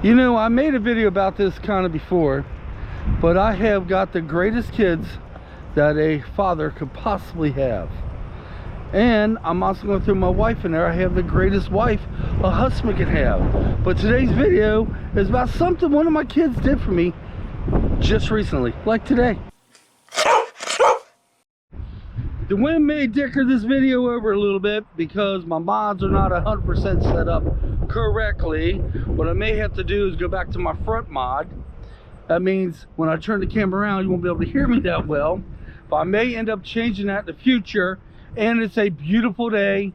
You know, I made a video about this kind of before, but I have got the greatest kids that a father could possibly have. And I'm also going to throw my wife in there. I have the greatest wife a husband can have. But today's video is about something one of my kids did for me just recently, like today. The wind may dicker this video over a little bit because my mods are not 100% set up correctly. What I may have to do is go back to my front mod. That means when I turn the camera around, you won't be able to hear me that well. But I may end up changing that in the future. And it's a beautiful day,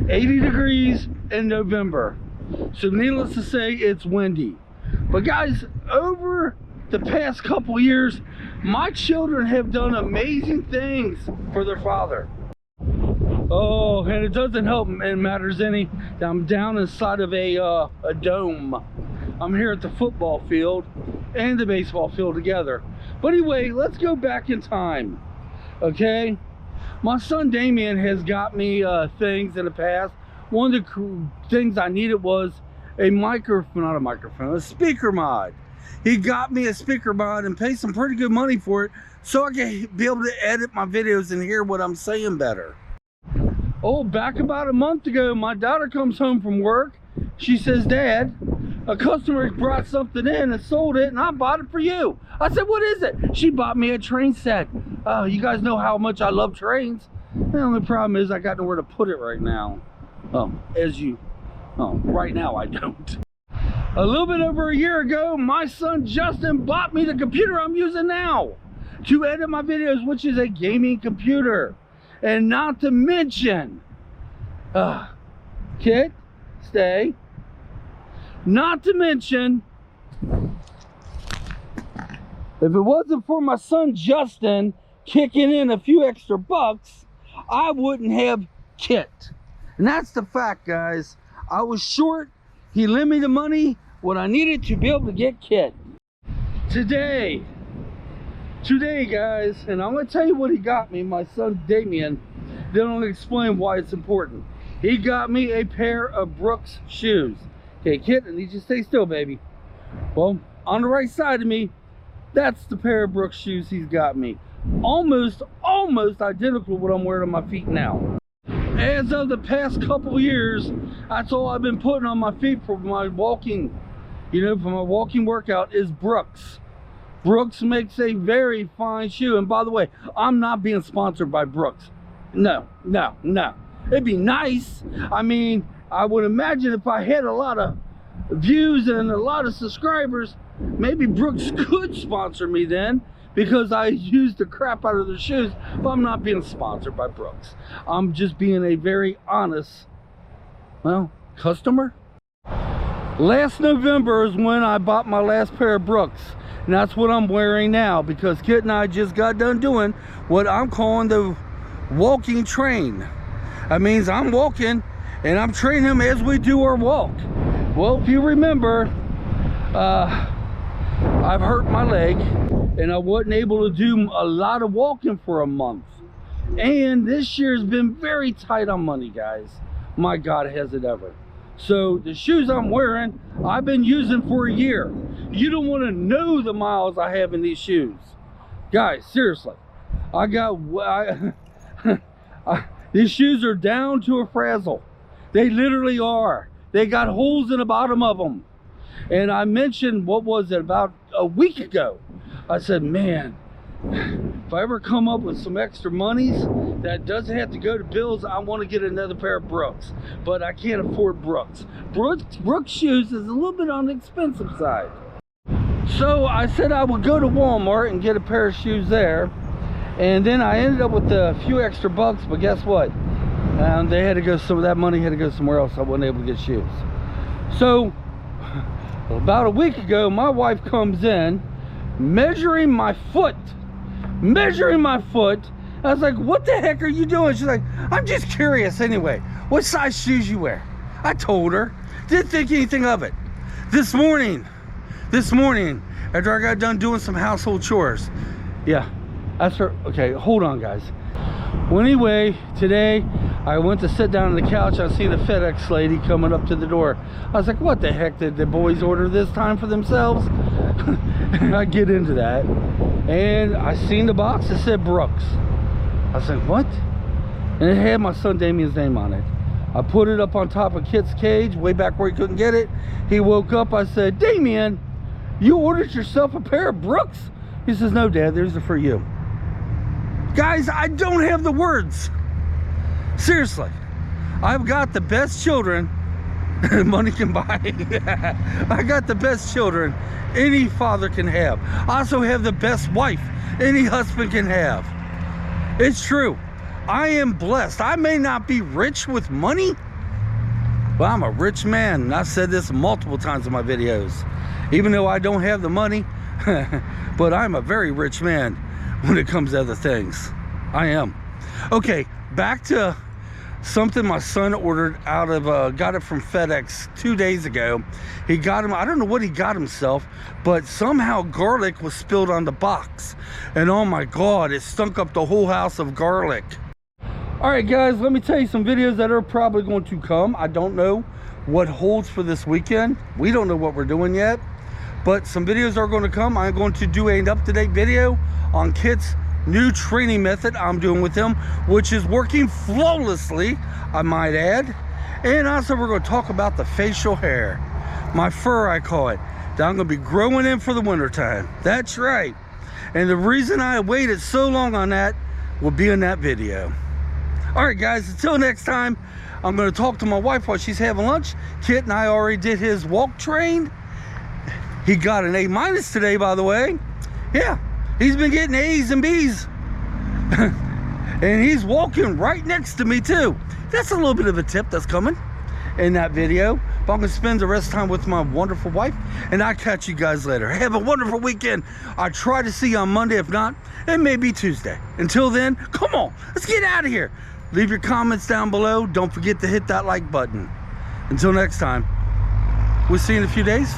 80 degrees in November. So needless to say, it's windy. But guys, over the past couple years, my children have done amazing things for their father. Oh, and it doesn't help and matters any that I'm down inside of a dome. I'm here at the football field and the baseball field together. But anyway, let's go back in time, okay? My son Damien has got me things in the past. One of the things I needed was a speaker mod. He got me a speaker mod and paid some pretty good money for it so I could be able to edit my videos and hear what I'm saying better. Oh, back about a month ago, my daughter comes home from work. She says, "Dad, a customer brought something in and sold it and I bought it for you." I said, "What is it?" She bought me a train set. Oh, you guys know how much I love trains. The only problem is I got nowhere to put it right now. Right now I don't. A little bit over a year ago, my son Justin bought me the computer I'm using now to edit my videos, which is a gaming computer. And not to mention, kid, stay. Not to mention, if it wasn't for my son Justin kicking in a few extra bucks, I wouldn't have Kit. And that's the fact, guys. I was short. He lent me the money, what I needed to be able to get Kit. Today, guys, and I'm going to tell you what he got me, my son Damien. Then I'm going to explain why it's important. He got me a pair of Brooks shoes. Okay, Kit, I need you to stay still, baby. Well, on the right side of me, that's the pair of Brooks shoes he's got me. Almost identical to what I'm wearing on my feet now. As of the past couple years, that's all I've been putting on my feet for my walking, for my walking workout is Brooks. Brooks makes a very fine shoe. And by the way, I'm not being sponsored by Brooks. No. It'd be nice. I mean, I would imagine if I had a lot of views and a lot of subscribers, maybe Brooks could sponsor me then, because I use the crap out of their shoes. But I'm not being sponsored by Brooks. I'm just being a very honest, customer. Last November is when I bought my last pair of Brooks. And that's what I'm wearing now, because Kit and I just got done doing what I'm calling the walking train. That means I'm walking and I'm training him as we do our walk. Well, if you remember, I've hurt my leg and I wasn't able to do a lot of walking for a month. And this year's been very tight on money, guys. My God, has it ever. So the shoes I'm wearing, I've been using for a year. You don't want to know the miles I have in these shoes. Guys, seriously. These shoes are down to a frazzle. They literally are. They got holes in the bottom of them. And I mentioned, what was it, about a week ago. I said, man, if I ever come up with some extra monies that doesn't have to go to bills, I want to get another pair of Brooks. But I can't afford Brooks. Brooks shoes is a little bit on the expensive side. So I said I would go to Walmart and get a pair of shoes there. And then I ended up with a few extra bucks, but guess what? They had to go, some of that money had to go somewhere else. I wasn't able to get shoes. So about a week ago, my wife comes in measuring my foot. I was like, "What the heck are you doing?" She's like, "I'm just curious anyway. What size shoes you wear?" I told her. Didn't think anything of it. This morning, after I got done doing some household chores. Yeah, that's her. Okay, hold on, guys. Well, anyway, today I went to sit down on the couch. I see the FedEx lady coming up to the door. I was like, what the heck did the boys order this time for themselves? I get into that, and I seen the box that said Brooks. I was like, what? And it had my son Damien's name on it. I put it up on top of Kit's cage, way back where he couldn't get it. He woke up. I said, Damien, you ordered yourself a pair of Brooks? He says, no, Dad, these are for you. Guys, I don't have the words. Seriously, I've got the best children money can buy. I got the best children any father can have. I also have the best wife any husband can have. It's true. I am blessed. I may not be rich with money, but I'm a rich man. And I've said this multiple times in my videos. Even though I don't have the money, but I'm a very rich man when it comes to other things. I am. Okay, back to something my son ordered out of, got it from FedEx 2 days ago. He got him, I don't know what he got himself, but somehow garlic was spilled on the box. And oh my God, it stunk up the whole house of garlic. All right, guys, let me tell you some videos that are probably going to come. I don't know what holds for this weekend. We don't know what we're doing yet, but some videos are going to come. I'm going to do an up-to-date video on Kit's new training method I'm doing with him, which is working flawlessly, I might add. And also we're going to talk about the facial hair, my fur I call it, that I'm going to be growing in for the winter time. That's right. And the reason I waited so long on that will be in that video. All right, guys, until next time, I'm going to talk to my wife while she's having lunch. Kit and I already did his walk train. He got an A- today, by the way. Yeah, he's been getting A's and B's. And he's walking right next to me, too. That's a little bit of a tip that's coming in that video. But I'm going to spend the rest of the time with my wonderful wife. And I'll catch you guys later. Have a wonderful weekend. I'll try to see you on Monday. If not, it may be Tuesday. Until then, come on, let's get out of here. Leave your comments down below. Don't forget to hit that like button. Until next time, we'll see you in a few days.